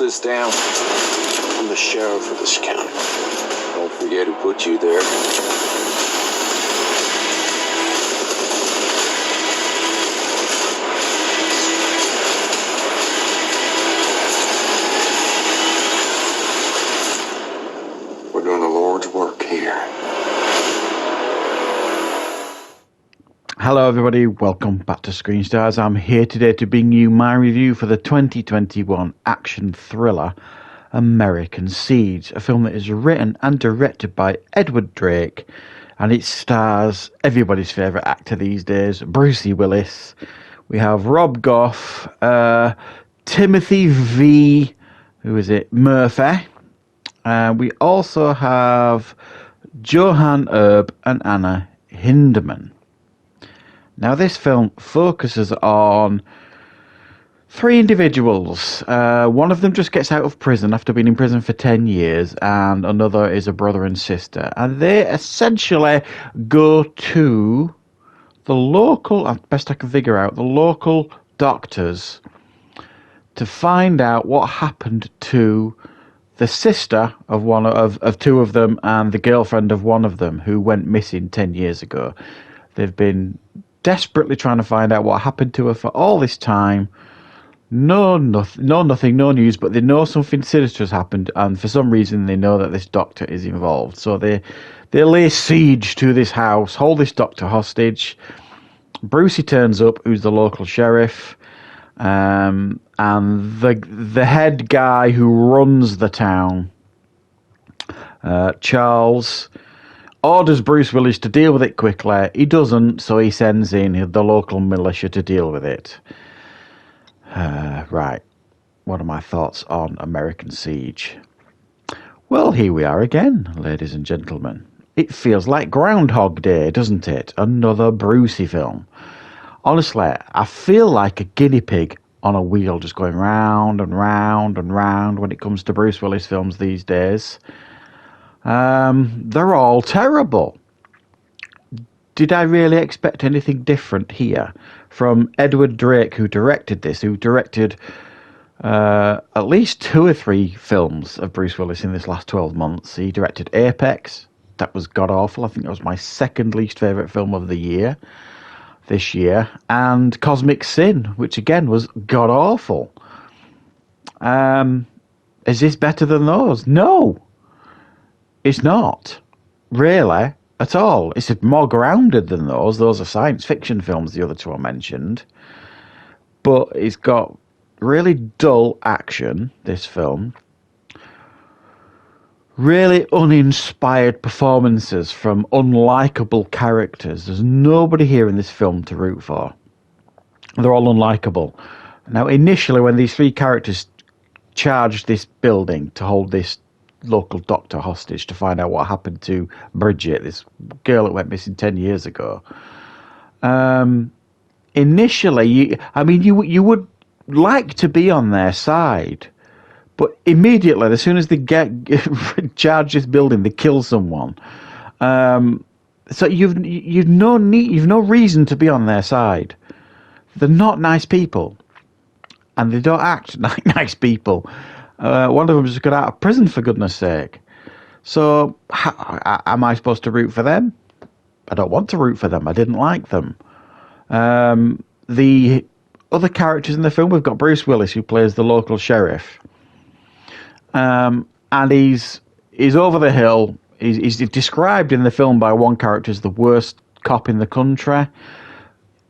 this down. I'm the sheriff of this county. Don't forget who put you there. We're doing the Lord's work here. Hello everybody, welcome back to Screenstars. I'm here today to bring you my review for the 2021 action thriller American Siege, a film that is written and directed by Edward Drake, and it stars everybody's favourite actor these days, Bruce Willis. We have Rob Goff, Timothy V. Murphy. We also have Johan Erb and Anna Hinderman. Now, this film focuses on three individuals. One of them just gets out of prison after being in prison for 10 years, and another is a brother and sister. And they essentially go to the local, best I can figure out, the local doctors to find out what happened to the sister of one of two of them and the girlfriend of one of them who went missing 10 years ago. They've been desperately trying to find out what happened to her for all this time. No news, but they know something sinister has happened, and for some reason they know that this doctor is involved. So they lay siege to this house, hold this doctor hostage. Brucey turns up, who's the local sheriff, and the head guy who runs the town, Charles, orders Bruce Willis to deal with it quickly. He doesn't, so he sends in the local militia to deal with it. Right, what are my thoughts on American Siege? Well, here we are again, ladies and gentlemen. It feels like Groundhog Day, doesn't it? Another Brucey film. Honestly, I feel like a guinea pig on a wheel, just going round and round and round when it comes to Bruce Willis films these days. They're all terrible. Did I really expect anything different here from Edward Drake, who directed this, who directed at least 2 or 3 films of Bruce Willis in this last 12 months? He directed Apex. That was god-awful. I think that was my second least favourite film of the year, this year. And Cosmic Sin, which again was god-awful. Is this better than those? No. It's not, really, at all. It's more grounded than those. Those are science fiction films, the other two I mentioned. But it's got really dull action, this film. Really uninspired performances from unlikable characters. There's nobody here in this film to root for. They're all unlikable. Now, initially, when these 3 characters charged this building to hold this local doctor hostage to find out what happened to Bridget, this girl that went missing 10 years ago. Initially, you would like to be on their side, but immediately, as soon as they get charge this building, they kill someone. So you've no reason to be on their side. They're not nice people, and they don't act like nice people. One of them just got out of prison, for goodness sake. So, am I supposed to root for them? I don't want to root for them. I didn't like them. The other characters in the film, we've got Bruce Willis, who plays the local sheriff. And he's over the hill. He's described in the film by one character as the worst cop in the country.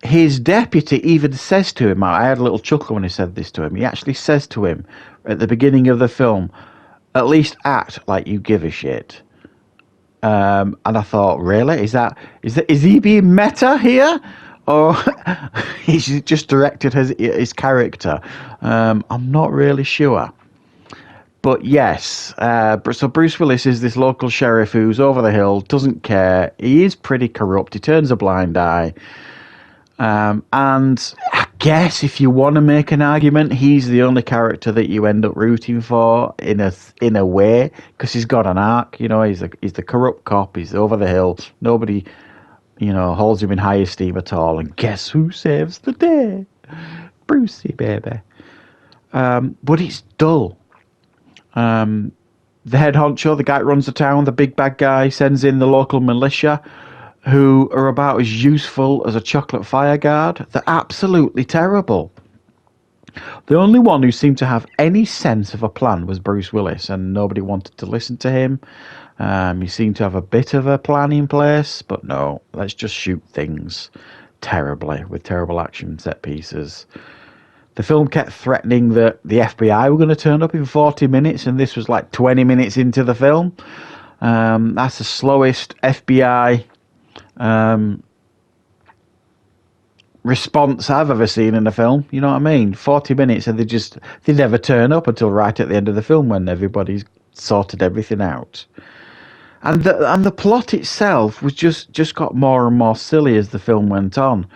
His deputy even says to him, I had a little chuckle when he said this to him, he actually says to him at the beginning of the film, at least act like you give a shit. And I thought, really? Is he being meta here? Or he's just directed his character? I'm not really sure. But yes, so Bruce Willis is this local sheriff who's over the hill, doesn't care. He is pretty corrupt. He turns a blind eye. And I guess if you want to make an argument, he's the only character that you end up rooting for in a way, because he's got an arc. You know, he's the corrupt cop. He's over the hill. Nobody, holds him in high esteem at all. And guess who saves the day? Brucey, baby. But it's dull. The head honcho, the guy that runs the town, the big bad guy, sends in the local militia, who are about as useful as a chocolate fire guard. They're absolutely terrible. The only one who seemed to have any sense of a plan was Bruce Willis, and nobody wanted to listen to him. He seemed to have a bit of a plan in place, but no, let's just shoot things terribly with terrible action set pieces. The film kept threatening that the FBI were going to turn up in 40 minutes, and this was like 20 minutes into the film. That's the slowest FBI response I've ever seen in a film. You know what I mean? 40 minutes, and they never turn up until right at the end of the film when everybody's sorted everything out. And the plot itself was just got more and more silly as the film went on.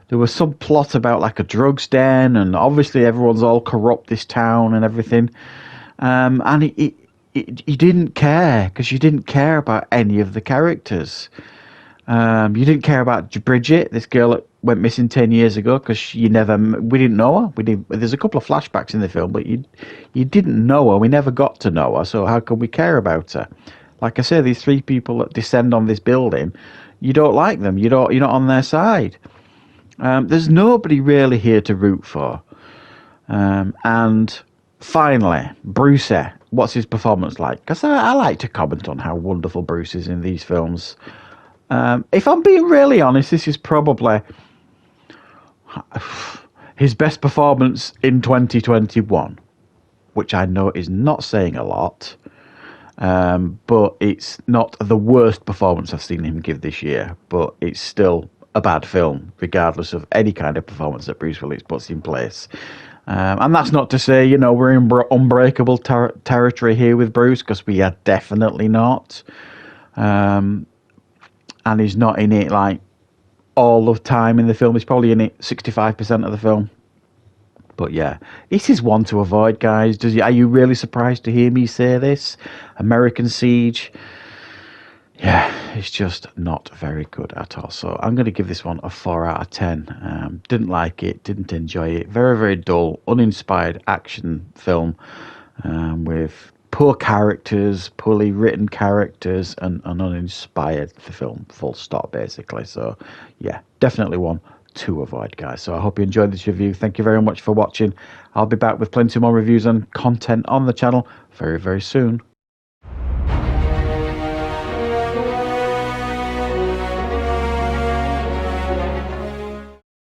There was some plot about like a drugs den, and obviously everyone's all corrupt, this town and everything. And you didn't care, because you didn't care about any of the characters. You didn't care about Bridget, this girl that went missing 10 years ago, because we didn't know her. There's a couple of flashbacks in the film, but you didn't know her. We never got to know her, so how can we care about her? Like I say, these three people that descend on this building, you don't like them. You're not on their side. There's nobody really here to root for. And finally, Bruce, what's his performance like? Because I like to comment on how wonderful Bruce is in these films. If I'm being really honest, this is probably his best performance in 2021, which I know is not saying a lot, but it's not the worst performance I've seen him give this year, but it's still a bad film, regardless of any kind of performance that Bruce Willis puts in place. And that's not to say, we're in unbreakable territory here with Bruce, because we are definitely not. And he's not in it like all the time in the film. He's probably in it 65% of the film. But yeah, this is one to avoid, guys. Are you really surprised to hear me say this? American Siege. Yeah, it's just not very good at all. So I'm going to give this one a 4 out of 10. Didn't like it, didn't enjoy it. Very, very dull, uninspired action film with poor characters, poorly written characters, and uninspired the film, full stop, basically. So yeah, definitely one to avoid, guys. So I hope you enjoyed this review. Thank you very much for watching. I'll be back with plenty more reviews and content on the channel very, very soon.